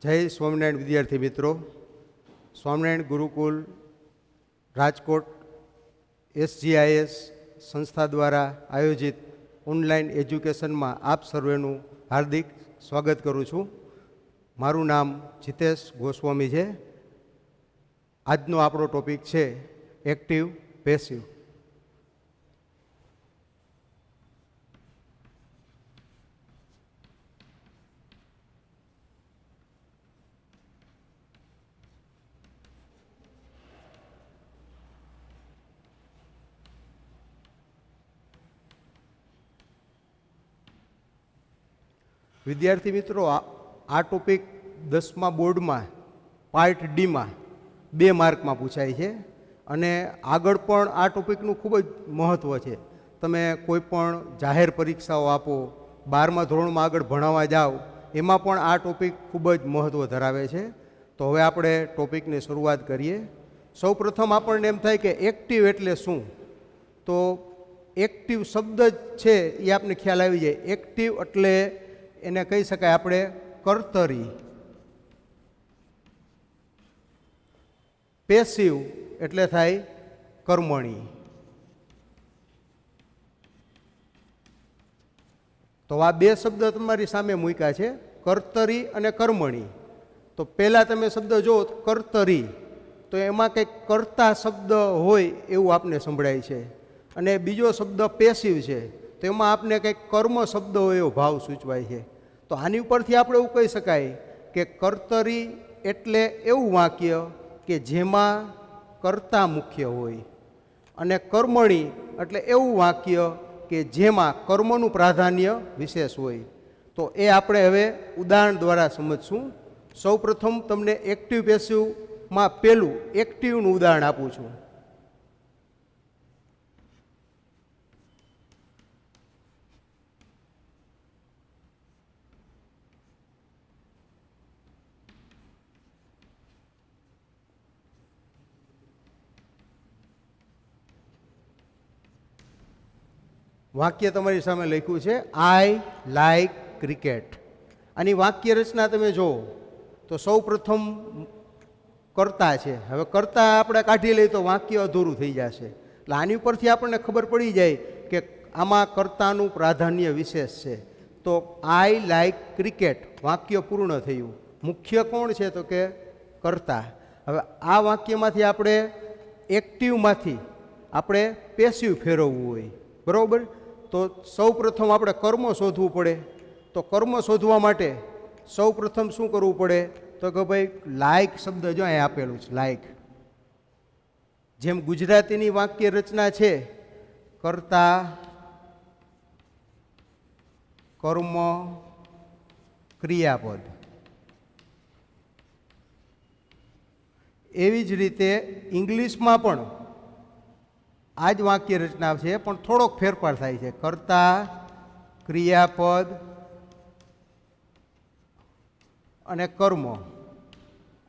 જય સ્વામિનારાયણ વિદ્યાર્થી મિત્રો, સ્વામિનારાયણ ગુરુકુલ રાજકોટ SGIS સંસ્થા દ્વારા આયોજિત ઓનલાઈન એજ્યુકેશનમાં આપ સર્વેનું હાર્દિક સ્વાગત કરું છું. મારું નામ જીતેશ ગોસ્વામી છે. આજનો આપણો ટોપિક છે એક્ટિવ પેસિવ. વિદ્યાર્થી મિત્રો, આ ટોપિક 10મા બોર્ડમાં પાર્ટ ડીમાં 2 માર્કમાં પૂછાય છે અને આગળ પણ આ ટોપિકનું ખૂબ જ મહત્ત્વ છે. તમે કોઈ પણ જાહેર પરીક્ષાઓ આપો, 12મા ધોરણમાં આગળ ભણાવવા જાઓ, એમાં પણ આ ટોપિક ખૂબ જ મહત્ત્વ ધરાવે છે. તો હવે આપણે ટોપિકની શરૂઆત કરીએ. સૌપ્રથમ આપણને એમ થાય કે એક્ટિવ એટલે શું? તો એક્ટિવ શબ્દ જ છે એ આપને ખ્યાલ આવી જાય. એક્ટિવ એટલે એને કહી શકાય આપણે કર્તરી. પેસિવ એટલે થાય કર્મણી. તો આ 2 શબ્દ તમારી સામે મૂક્યા છે, કર્તરી અને કર્મણી. તો પહેલાં તમે શબ્દ જો કર્તરી, તો એમાં કંઈક કર્તા શબ્દ હોય એવું આપને સંભળાય છે. અને બીજો શબ્દ પેસિવ છે, તો એમાં આપને કંઈક કર્મ શબ્દ હોય એવો ભાવ સૂચવાય છે. તો આની ઉપરથી આપણે એવું કહી શકાય કે કર્તરી એટલે એવું વાક્ય કે જેમાં કર્તા મુખ્ય હોય, અને કર્મણી એટલે એવું વાક્ય કે જેમાં કર્મનું પ્રાધાન્ય વિશેષ હોય. તો એ આપણે હવે ઉદાહરણ દ્વારા સમજશું. સૌપ્રથમ તમને એક્ટિવ પેસિવમાં પહેલું એક્ટિવનું ઉદાહરણ આપું છું. વાક્ય તમારી સામે લખ્યું છે, આઈ લાઈક ક્રિકેટ. આની વાક્ય રચના તમે જુઓ તો સૌ પ્રથમ કર્તા છે. હવે કર્તા આપણે કાઢી લઈએ તો વાક્ય અધૂરું થઈ જશે. એટલે આની ઉપરથી આપણને ખબર પડી જાય કે આમાં કર્તાનું પ્રાધાન્ય વિશેષ છે. તો આઈ લાઈક ક્રિકેટ વાક્ય પૂર્ણ થયું. મુખ્ય કોણ છે? તો કે કર્તા. હવે આ વાક્યમાંથી આપણે એક્ટિવમાંથી આપણે પેસિવ ફેરવવું હોય, બરાબર? તો સૌ પ્રથમ આપણે કર્મ શોધવું પડે. તો કર્મ શોધવા માટે સૌ પ્રથમ શું કરવું પડે? તો કે ભાઈ લાઈક શબ્દ જો અહીં આપેલું છે, લાઈક. જેમ ગુજરાતીની વાક્ય રચના છે કર્તા, કર્મ, ક્રિયાપદ, એવી જ રીતે ઇંગ્લિશમાં પણ આ જ વાક્ય રચના છે, પણ થોડોક ફેરફાર થાય છે. કર્તા, ક્રિયાપદ અને કર્મ,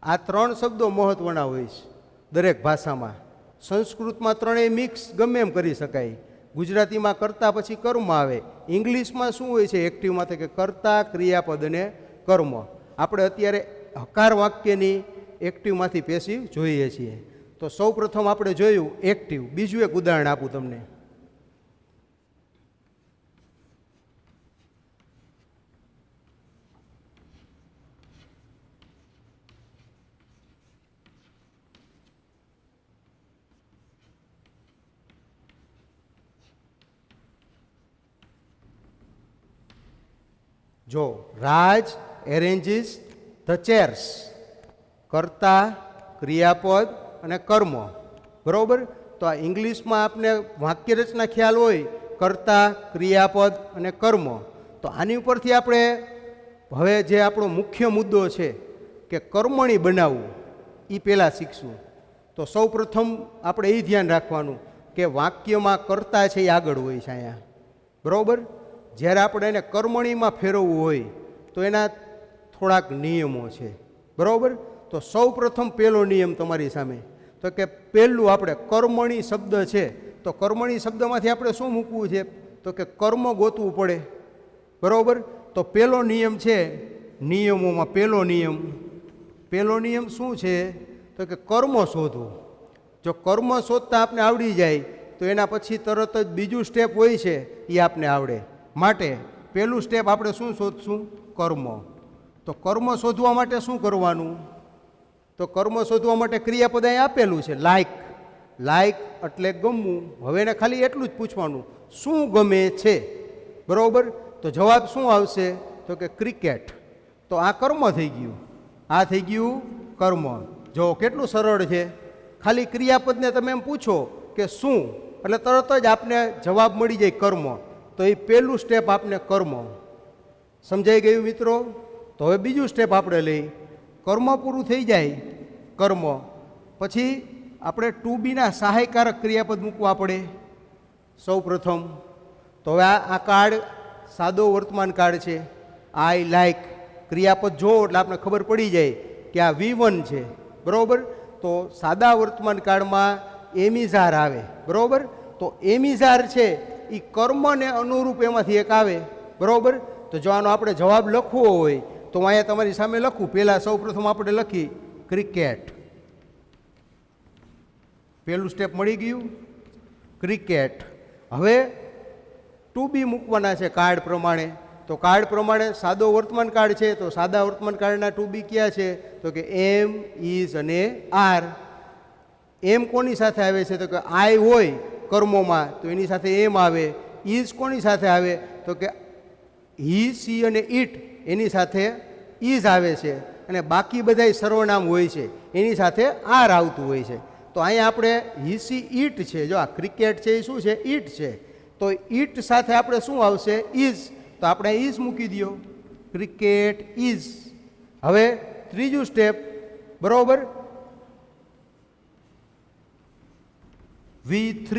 આ 3 શબ્દો મહત્વના હોય છે દરેક ભાષામાં. સંસ્કૃતમાં ત્રણેય મિક્સ ગમે એમ કરી શકાય. ગુજરાતીમાં કર્તા પછી કર્મ આવે. ઇંગ્લિશમાં શું હોય છે એક્ટિવમાં? તો કે કર્તા, ક્રિયાપદ અને કર્મ. આપણે અત્યારે હકાર વાક્યની એક્ટિવમાંથી પેસિવ જોઈએ છીએ. તો સૌ પ્રથમ આપણે જોયું એક્ટિવ. બીજું એક ઉદાહરણ આપું તમને. જો રાજ એરેન્જીસ ધ ચેર્સ. કર્તા, ક્રિયાપદ અને કર્મ, બરાબર? તો આ ઇંગ્લિશમાં આપને વાક્ય રચના ખ્યાલ હોય, કર્તા, ક્રિયાપદ અને કર્મ. તો આની ઉપરથી આપણે હવે જે આપણો મુખ્ય મુદ્દો છે કે કર્મણી બનાવવું, એ પહેલાં શીખશું. તો સૌ પ્રથમ આપણે એ ધ્યાન રાખવાનું કે વાક્યમાં કર્તા છે એ આગળ હોય છે અહીંયા, બરાબર? જ્યારે આપણે એને કર્મણીમાં ફેરવવું હોય તો એના થોડાક નિયમો છે, બરાબર? તો સૌ પ્રથમ પહેલો નિયમ તમારી સામે, તો કે પહેલું આપણે કર્મણી શબ્દ છે, તો કર્મણી શબ્દમાંથી આપણે શું મૂકવું છે? તો કે કર્મ ગોતવું પડે, બરાબર? તો પહેલો નિયમ છે નિયમોમાં પહેલો નિયમ પહેલો નિયમ શું છે તો કે કર્મ શોધવું. જો કર્મ શોધતા આપણે આવડી જાય તો એના પછી તરત જ બીજું સ્ટેપ હોય છે એ આપણે આવડે. માટે પહેલું સ્ટેપ આપણે શું શોધશું? કર્મ. તો કર્મ શોધવા માટે શું કરવાનું? તો કર્મ શોધવા માટે ક્રિયાપદ અહીં આપેલું છે, લાઈક. લાઈક એટલે ગમવું. હવે એને ખાલી એટલું જ પૂછવાનું, શું ગમે છે? બરાબર. તો જવાબ શું આવશે તો કે ક્રિકેટ. તો આ કર્મ થઈ ગયું, આ થઈ ગયું કર્મ. જો કેટલું સરળ છે. ખાલી ક્રિયાપદને તમે એમ પૂછો કે શું, એટલે તરત જ આપને જવાબ મળી જાય કર્મ. તો એ પહેલું સ્ટેપ આપને કર્મ. સમજાઈ ગયું મિત્રો? તો હવે બીજું સ્ટેપ આપણે લઈ. કર્મ પૂરું થઈ જાય, કર્મ પછી આપણે ટુ બીના સહાયકારક ક્રિયાપદ મૂકવા પડે સૌ પ્રથમ. તો હવે આ કાર્ડ સાદો વર્તમાન કાર્ડ છે. આઈ લાઈક ક્રિયાપદ જો એટલે આપણે ખબર પડી જાય કે આ V1 છે. બરાબર. તો સાદા વર્તમાન કાળમાં એમિઝાર આવે. બરાબર. તો એમિઝાર છે એ કર્મને અનુરૂપ એમાંથી એક આવે. બરાબર. તો જો આનો આપણે જવાબ લખવો હોય તો અહીંયા તમારી સામે લખું. પહેલાં સૌ પ્રથમ આપણે લખી ક્રિકેટ. પહેલું સ્ટેપ મળી ગયું, ક્રિકેટ. હવે ટુ બી મૂકવાના છે કાર્ડ પ્રમાણે. તો કાર્ડ પ્રમાણે સાદો વર્તમાન કાર્ડ છે, તો સાદા વર્તમાન કાર્ડના ટુ બી ક્યાં છે તો કે એમ, ઇઝ અને આર. એમ કોની સાથે આવે છે તો કે આઈ હોય કર્મોમાં તો એની સાથે એમ આવે. ઇઝ કોની સાથે આવે તો કે હી, સી અને ઇટ એની સાથે ઇઝ આવે છે. અને બાકી બધાય સર્વનામ હોય છે એની સાથે આર આવતું હોય છે. તો અહીંયા આપણે હી, સી, ઇટ છે. જો આ ક્રિકેટ છે એ શું છે? ઇટ છે. તો ઇટ સાથે આપણે શું આવશે? ઇઝ. તો આપણે ઇઝ મૂકી દો, ક્રિકેટ ઇઝ. હવે ત્રીજું સ્ટેપ. બરાબર. V3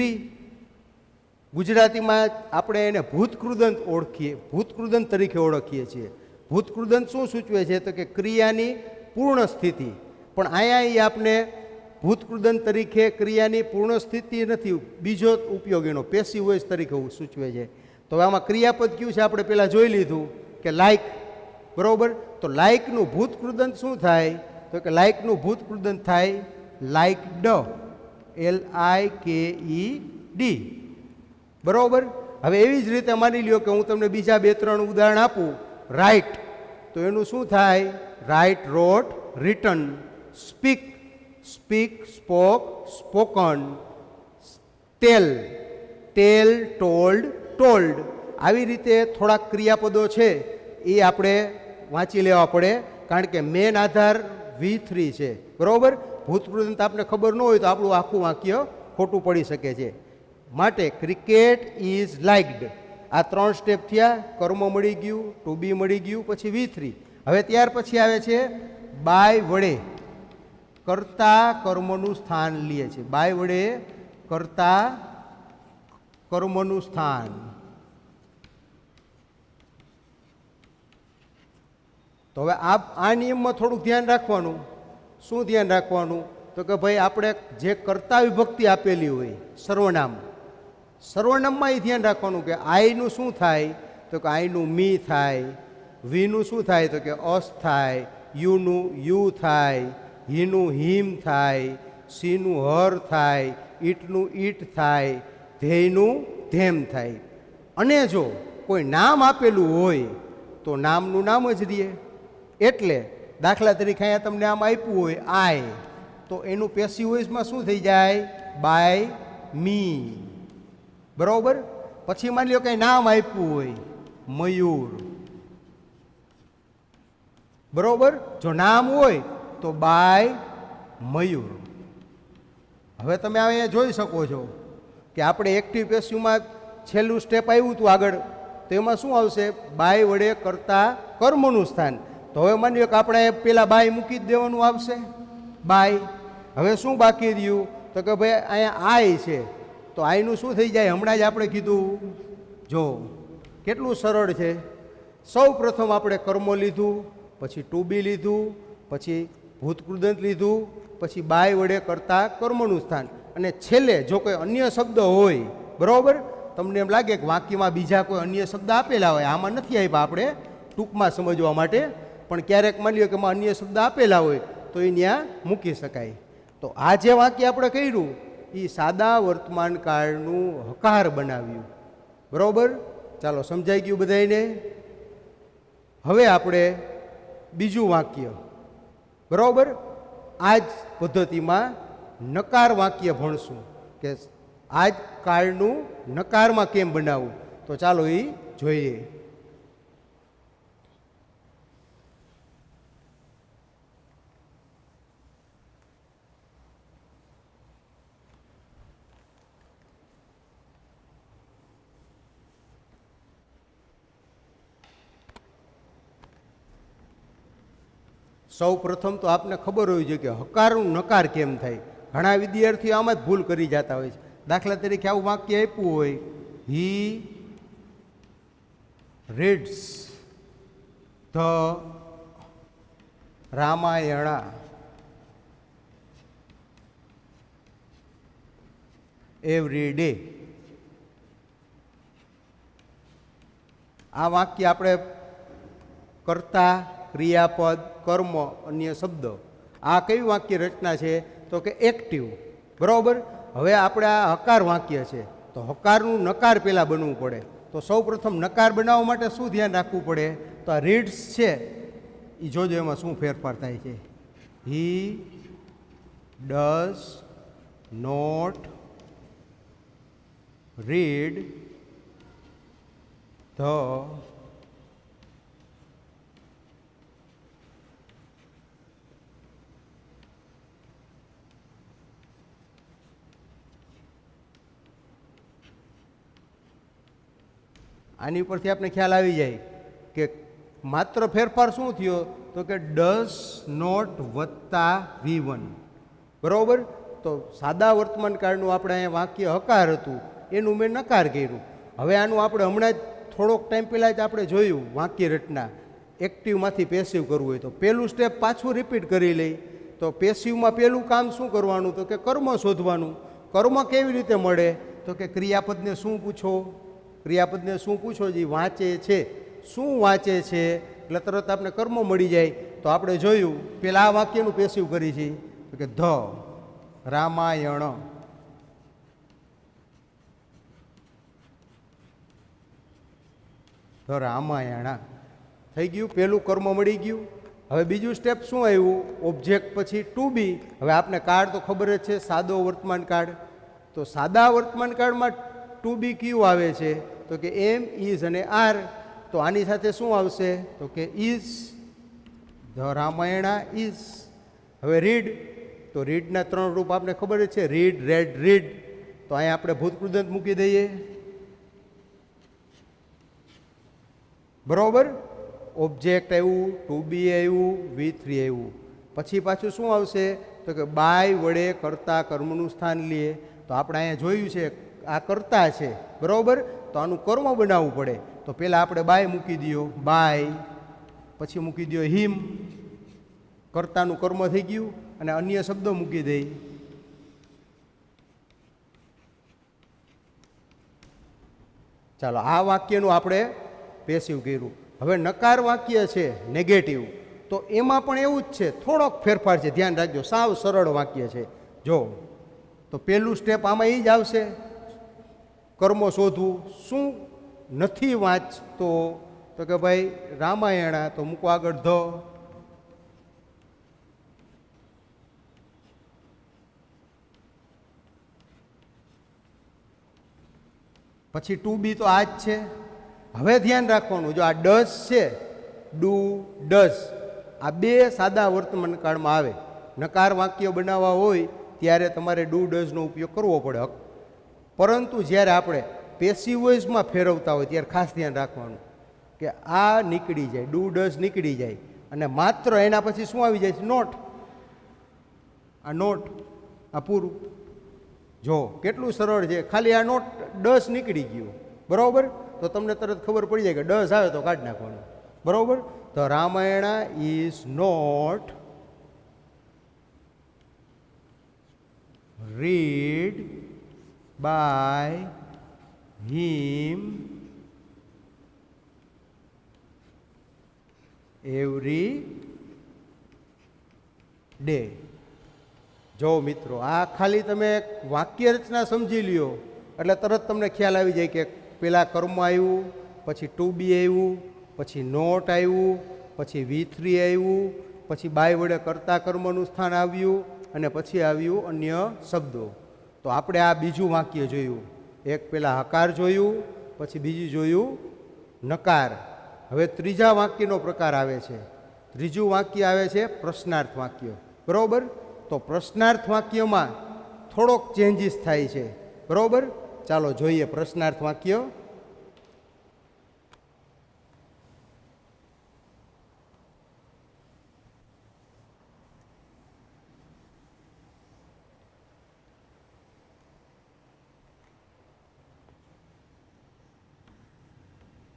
ગુજરાતીમાં આપણે એને ભૂતકૃદંત ઓળખીએ, ભૂતકૃદંત તરીકે ઓળખીએ છીએ. ભૂતકૃદંત શું સૂચવે છે તો કે ક્રિયાની પૂર્ણ સ્થિતિ. પણ અહીંયા એ આપણે ભૂતકૃદંત તરીકે ક્રિયાની પૂર્ણ સ્થિતિ નથી, બીજો ઉપયોગ એનો પેસિવ વોઇસ તરીકે સૂચવે છે. તો આમાં ક્રિયાપદ કયું છે આપણે પહેલાં જોઈ લીધું કે લાઈક. બરાબર. તો લાઈકનું ભૂતકૃદંત શું થાય તો કે લાઈકનું ભૂતકૃદંત થાય લાઈકડ, LIKED. બરાબર. હવે એવી જ રીતે માની લ્યો કે હું તમને બીજા 2-3 ઉદાહરણ આપું. રાઇટ તો એનું શું થાય? Write, wrote, written. Speak, speak, spoke, spoken. Tell, tell, told, told. આવી રીતે થોડાક ક્રિયાપદો છે એ આપણે વાંચી લેવા પડે, કારણ કે મેન આધાર V3 છે. બરાબર. ભૂતકૃદંત આપણે ખબર ન હોય તો આપણું આખું વાક્ય ખોટું પડી શકે છે. માટે ક્રિકેટ ઇઝ લાઇક્ડ. આ 3 સ્ટેપ થયા. કર્મ મળી ગયું, ટુ બી મળી ગયું, પછી V3. હવે ત્યાર પછી આવે છે બાય વડે. કર્તા કર્મનું સ્થાન લે છે. બાય વડે કર્તા કર્મનું સ્થાન. તો હવે આ નિયમમાં થોડુંક ધ્યાન રાખવાનું. શું ધ્યાન રાખવાનું તો કે ભાઈ આપણે જે કર્તા વિભક્તિ આપેલી હોય સર્વનામ, સર્વનામમાં એ ધ્યાન રાખવાનું કે આઈનું શું થાય તો કે આઈનું મી થાય. વીનું શું થાય તો કે અસ થાય. યુનું યુ થાય. હીનું હિમ થાય. સીનું હર થાય. ઈટનું ઈટ થાય. ધ્યેયનું ધેમ થાય. અને જો કોઈ નામ આપેલું હોય તો નામનું નામ જ રહે. એટલે દાખલા તરીકે અહીંયા તમને આમ આપ્યું હોય આઈ, તો એનું પેસિવ વોઇસમાં શું થઈ જાય? By me. બરાબર. પછી માની લો કંઈ નામ આપ્યું હોય મયુર. બરાબર. જો નામ હોય તો બાય મયુર. હવે તમે અહીંયા જોઈ શકો છો કે આપણે એક્ટિવ પેસિવમાં છેલ્લું સ્ટેપ આવ્યું હતું આગળ, તો એમાં શું આવશે? બાય વડે કરતા કર્મનું સ્થાન. તો હવે માની લો કે આપણે પેલા બાય મૂકી જ દેવાનું આવશે, બાય. હવે શું બાકી રહ્યું તો કે ભાઈ અહીંયા આઈ છે, તો આઈનું શું થઈ જાય? હમણાં જ આપણે કીધું. જો કેટલું સરળ છે. સૌ પ્રથમ આપણે કર્મો લીધું, પછી ટુ બી લીધું, પછી ભૂતકૃદંત લીધું, પછી બાય વડે કરતા કર્મનું સ્થાન, અને છેલ્લે જો કોઈ અન્ય શબ્દ હોય. બરાબર. તમને એમ લાગે કે વાક્યમાં બીજા કોઈ અન્ય શબ્દ આપેલા હોય, આમાં નથી આપ્યા, આપણે ટૂંકમાં સમજવા માટે. પણ ક્યારેક માની લો કે એમાં અન્ય શબ્દ આપેલા હોય તો એ ત્યાં મૂકી શકાય. તો આ જે વાક્ય આપણે કર્યું એ સાદા વર્તમાન કાળનું હકાર બનાવ્યું. બરાબર? ચાલો, સમજાઈ ગયું બધાને? હવે આપણે બીજું વાક્ય, બરાબર, આ જ પદ્ધતિમાં નકાર વાક્ય ભણશું કે આ જ કાળનું નકારમાં કેમ બનાવવું. તો ચાલો એ જોઈએ. સૌ પ્રથમ તો આપને ખબર હોવી જોઈએ કે હકારનું નકાર કેમ થાય. ઘણા વિદ્યાર્થીઓ આમાં જ ભૂલ કરી જતા હોય છે. દાખલા તરીકે આવું વાક્ય આપ્યું હોય, હી રીડ્સ ધ રામાયણા એવરી ડે. આ વાક્ય આપણે કર્તા, ક્રિયાપદ, કર્મ, અન્ય શબ્દ, આ કઈ વાક્ય રચના છે? તો કે એક્ટિવ. બરાબર? હવે આપણે આ હકાર વાક્ય છે તો હકારનું નકાર પહેલાં બનવું પડે. તો સૌ પ્રથમ નકાર બનાવવા માટે શું ધ્યાન રાખવું પડે? તો આ રીડ્સ છે એ જોજો એમાં શું ફેરફાર થાય છે. He does not read the આની ઉપરથી આપણે ખ્યાલ આવી જાય કે માત્ર ફેરફાર શું થયો? તો કે ડઝ નોટ વત્તા V1. બરાબર? તો સાદા વર્તમાન કાળનું આપણે અહીંયા વાક્ય હકાર હતું એનું મેં નકાર કર્યું. હવે આનું આપણે હમણાં જ થોડોક ટાઈમ પહેલાં જ આપણે જોયું વાક્ય રચના એક્ટિવમાંથી પેસિવ કરવું હોય તો પહેલું સ્ટેપ પાછું રિપીટ કરી લઈ. તો પેસિવમાં પહેલું કામ શું કરવાનું? તો કે કર્મ શોધવાનું. કર્મ કેવી રીતે મળે? તો કે ક્રિયાપદને શું પૂછો? ક્રિયાપદને શું પૂછો? જે વાંચે છે. શું વાંચે છે? એટલે તરત આપણે કર્મ મળી જાય. તો આપણે જોયું પેલા આ વાક્યનું પેસિવ કરી છે કે ધ રામાયણ. ધ રામાયણા થઈ ગયું, પેલું કર્મ મળી ગયું. હવે બીજું સ્ટેપ શું આવ્યું? ઓબ્જેક્ટ પછી ટુ બી. હવે આપને કાળ તો ખબર જ છે, સાદો વર્તમાન કાળ. તો સાદા વર્તમાન કાળમાં ટુ બી ક્યુ આવે છે? તો કે એમ, ઇઝ અને આર. તો આની સાથે શું આવશે? તો કે ઇઝ. The Ramayana is. હવે રીડ, તો રીડના 3 રૂપ આપણે ખબર જ છે, રીડ, રેડ, રીડ. તો અહીંયા આપણે ભૂતકૃદંત મૂકી દઈએ. બરાબર? ઓબ્જેક્ટ આવ્યું, ટુ બી આવ્યું, V3 આવ્યું. પછી પાછું શું આવશે? તો કે બાય વડે કર્તા કર્મનું સ્થાન લે. તો આપણે અહીંયા જોયું છે આ કર્તા છે. બરાબર? તો આનું કર્મ બનાવવું પડે. તો પહેલાં આપણે બાય મૂકી દો, બાય. પછી મૂકી દો હિમ, કર્તાનું કર્મ થઈ ગયું. અને અન્ય શબ્દો મૂકી દઈ. ચાલો, આ વાક્યનું આપણે પેસિવ કર્યું. હવે નકાર વાક્ય છે નેગેટિવ. તો એમાં પણ એવું જ છે, થોડોક ફેરફાર છે, ધ્યાન રાખજો. સાવ સરળ વાક્ય છે. જો તો પહેલું સ્ટેપ આમાં એ જ આવશે, કર્મ શોધવું. શું નથી વાંચતો? તો કે ભાઈ રામાયણા. તો મૂકો આગળ ધ. પછી ટુ બી તો આ જ છે. હવે ધ્યાન રાખવાનું, જો આ ડઝ છે, ડુ, ડઝ, આ બે સાદા વર્તમાન કાળમાં આવે. નકાર વાક્ય બનાવવા હોય ત્યારે તમારે ડુ ડઝનો ઉપયોગ કરવો પડે. પરંતુ જ્યારે આપણે પેસિવ વોઇસમાં ફેરવતા હોય ત્યારે ખાસ ધ્યાન રાખવાનું કે આ નીકળી જાય, ડુ ડઝ નીકળી જાય, અને માત્ર એના પછી શું આવી જાય છે? નોટ. આ નોટ, આ પૂરું. જો કેટલું સરળ છે, ખાલી આ નોટ ડઝ નીકળી ગયું. બરાબર? તો તમને તરત ખબર પડી જાય કે ડઝ આવે તો કાઢી નાખવાનું. બરાબર? તો Ramayana is not read by him every day. જો મિત્રો, આ ખાલી તમે વાક્ય રચના સમજી લ્યો એટલે તરત તમને ખ્યાલ આવી જાય કે પેલા કર્મ આવ્યું, પછી ટુ બી આવ્યું, પછી નોટ આવ્યું, પછી V3 આવ્યું, પછી બાય વડે કર્તા કર્મનું સ્થાન આવ્યું અને પછી આવ્યું અન્ય શબ્દો. તો આપણે આ બીજું વાક્ય જોયું. એક પેલા હકાર જોયું, પછી બીજું જોયું નકાર. હવે ત્રીજા વાક્યનો પ્રકાર આવે છે. ત્રીજું વાક્ય આવે છે પ્રશ્નાર્થ વાક્ય. બરાબર? તો પ્રશ્નાર્થ વાક્યમાં થોડોક ચેન્જીસ થાય છે. બરાબર? ચાલો જોઈએ પ્રશ્નાર્થ વાક્ય.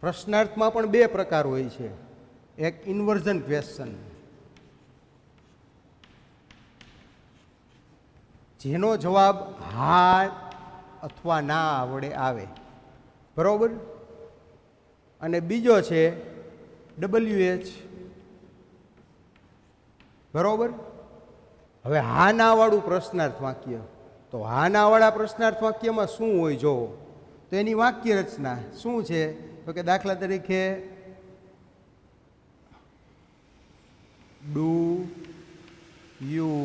પ્રશ્નાર્થમાં પણ બે પ્રકાર હોય છે. એક ઇન્વર્ઝન ક્વેશ્ચન, જેનો જવાબ હા અથવા ના વડે આવે. બરાબર? અને બીજો છે WH. બરાબર? હવે હા ના વાળું પ્રશ્નાર્થ વાક્ય. તો હા ના વાળા પ્રશ્નાર્થ વાક્યમાં શું હોય જોવો તો એની વાક્ય રચના શું છે? તો કે દાખલા તરીકે do you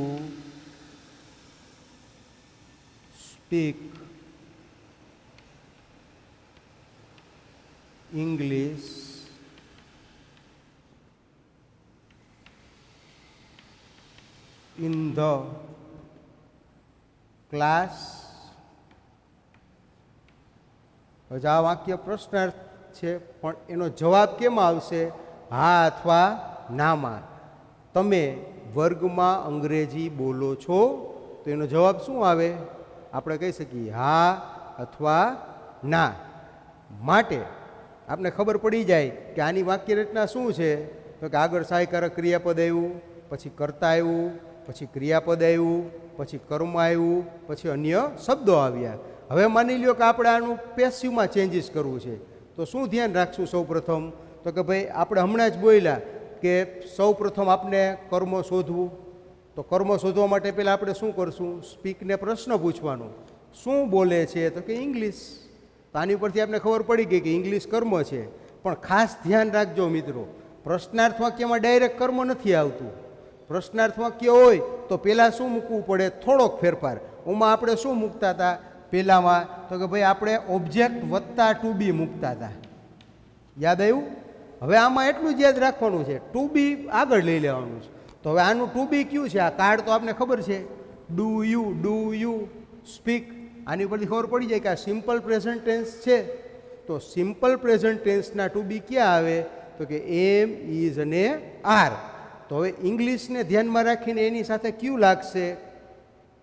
speak English in the class. હવે આ વાક્ય પ્રશ્નાર્થ છે, પણ એનો જવાબ કેમ આવશે? હા અથવા નામાં. તમે વર્ગમાં અંગ્રેજી બોલો છો? તો એનો જવાબ શું આવે? આપણે કહી શકીએ હા અથવા ના. માટે આપણે ખબર પડી જાય કે આની વાક્ય રચના શું છે. તો કે આગળ સહાયકારક ક્રિયાપદ આવ્યું, પછી કર્તા આવ્યું, પછી ક્રિયાપદ આવ્યું, પછી કર્મ આવ્યું, પછી અન્ય શબ્દો આવ્યા. હવે માની લ્યો કે આપણે આનું પેસિવમાં ચેન્જીસ કરવું છે. તો શું ધ્યાન રાખશું? સૌ પ્રથમ તો કે ભાઈ આપણે હમણાં જ બોલ્યા કે સૌ પ્રથમ આપણે કર્મ શોધવું. તો કર્મ શોધવા માટે પહેલાં આપણે શું કરશું? સ્પીકને પ્રશ્ન પૂછવાનો. શું બોલે છે? તો કે ઇંગ્લિશ. તો આની પરથી આપણે ખબર પડી ગઈ કે ઇંગ્લિશ કર્મ છે. પણ ખાસ ધ્યાન રાખજો મિત્રો, પ્રશ્નાર્થ વાક્યમાં ડાયરેક્ટ કર્મ નથી આવતું. પ્રશ્નાર્થ વાક્ય હોય તો પહેલાં શું મૂકવું પડે? થોડોક ફેરફાર. ઓમાં આપણે શું મૂકતા હતા પહેલાંમાં? તો કે ભાઈ આપણે ઓબ્જેક્ટ વત્તા ટુ બી મૂકતા હતા. યાદ આવ્યું? હવે આમાં એટલું જ યાદ રાખવાનું છે, ટુ બી આગળ લઈ લેવાનું છે. તો હવે આનું ટુ બી કયું છે? આ કાર્ડ તો આપને ખબર છે, ડુ યુ સ્પીક. આની પરથી ખબર પડી જાય કે આ સિમ્પલ પ્રેઝન્ટ ટેન્સ છે. તો સિમ્પલ પ્રેઝન્ટ ટેન્સના ટુ બી ક્યાં આવે? તો કે એમ, ઇઝ અને આર. તો હવે ઇંગ્લિશને ધ્યાનમાં રાખીને એની સાથે ક્યું લાગશે?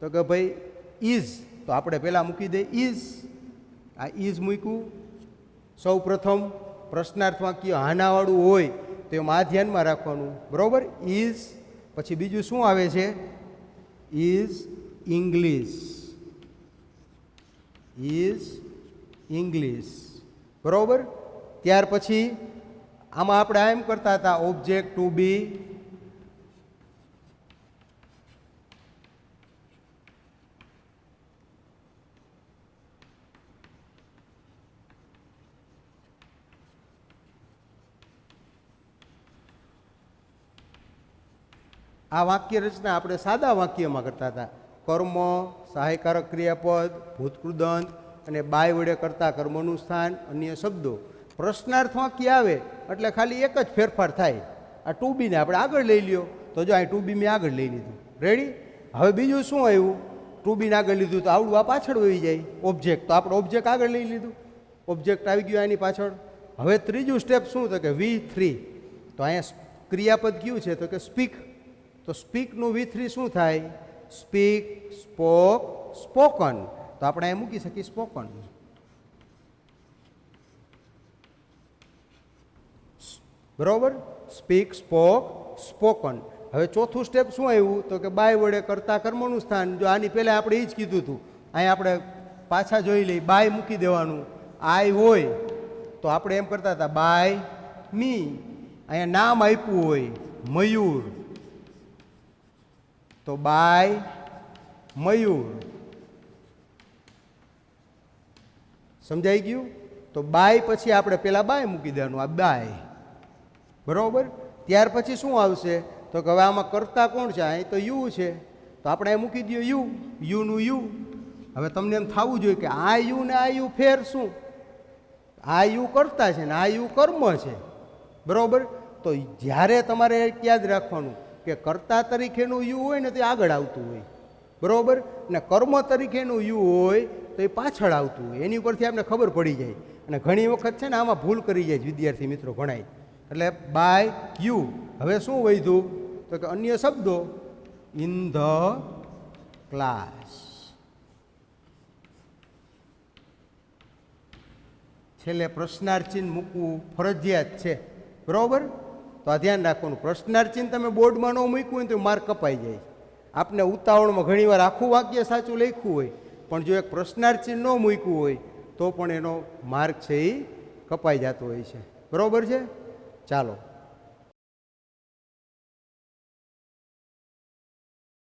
તો કે ભાઈ ઇઝ. તો આપણે પહેલાં મૂકી દઈએ ઇઝ. આ ઇઝ મૂક્યું. સૌ પ્રથમ પ્રશ્નાર્થ વાક્ય હાનાવાળું હોય તો એમાં આ ધ્યાનમાં રાખવાનું. બરાબર? ઇઝ. પછી બીજું શું આવે છે? Is English. Is English. બરાબર? ત્યાર પછી આમાં આપણે એમ કરતા હતા ઓબ્જેક્ટ ટુ બી, આ વાક્ય રચના આપણે સાદા વાક્યમાં કરતા હતા. કર્મ, સહાયકારક ક્રિયાપદ, ભૂતકૃદંત અને બાય વડે કરતા કર્મનું સ્થાન, અન્ય શબ્દો. પ્રશ્નાર્થ વાક્ય આવે એટલે ખાલી એક જ ફેરફાર થાય. આ ટુ બીને આપણે આગળ લઈ લ્યો. તો જો આ ટુ બી મેં આગળ લઈ લીધું. રેડી? હવે બીજું શું આવ્યું? ટુ બીને આગળ લીધું તો આવડું આ પાછળ વહી જાય ઓબ્જેક્ટ. તો આપણે ઓબ્જેક્ટ આગળ લઈ લીધું, ઓબ્જેક્ટ આવી ગયું એની પાછળ. હવે ત્રીજું સ્ટેપ શું? તો કે V3. તો અહીંયા ક્રિયાપદ કયું છે? તો કે સ્પીક. તો સ્પીકનું V3 શું થાય? Speak, spoke, spoken. તો આપણે અહીં મૂકી શકીએ સ્પોકન. બરાબર? Speak, spoke, spoken. હવે ચોથું સ્ટેપ શું આવ્યું? તો કે બાય વડે કરતા કર્મનું સ્થાન. જો આની પહેલાં આપણે એ જ કીધું હતું, અહીં આપણે પાછા જોઈ લઈ. બાય મૂકી દેવાનું. આઈ હોય તો આપણે એમ કરતા હતા બાય મી. અહીંયા નામ આપ્યું હોય મયુર, તો બાય મયુર. સમજાઈ ગયું? તો બાય પછી આપણે પેલા બાય મૂકી દેવાનું, આ બાય. બરોબર? ત્યાર પછી શું આવશે? તો કે હવે આમાં કરતા કોણ છે? અહીં તો યુ છે, તો આપણે અહીં મૂકી દઈએ યુ. યુનું યુ. હવે તમને એમ થવું જોઈએ કે આ યુ ને આ યુ ફેર શું? આ યુ કરતા છે ને આ યુ કર્મ છે. બરોબર? તો જ્યારે તમારે યાદ રાખવાનું કે કર્તા તરીકેનું યુ હોય ને તે આગળ આવતું હોય, બરોબર, ને કર્મ તરીકેનું યુ હોય તો એ પાછળ આવતું હોય. એની ઉપરથી આપણે ખબર પડી જાય. અને ઘણી વખત છે ને આમાં ભૂલ કરી જાય વિદ્યાર્થી મિત્રો ઘણાય. એટલે બાય યુ. હવે શું વધ્યું? તો કે અન્ય શબ્દો. In the class. છેલ્લે પ્રશ્નાર્થ ચિહ્ન મૂકવું ફરજિયાત છે. બરાબર? તો આ ધ્યાન રાખવાનું. પ્રશ્નાર્થ ચિહ્ન તમે બોર્ડમાં ન મૂક્યું હોય તો માર્ક કપાઈ જાય. આપને ઉતાવળમાં ઘણીવાર આખું વાક્ય સાચું લખ્યું હોય, પણ જો એક પ્રશ્નાર્થ ચિહ્ન ન મૂક્યું હોય તો પણ એનો માર્ક છે એ કપાઈ જતો હોય છે. બરાબર છે? ચાલો.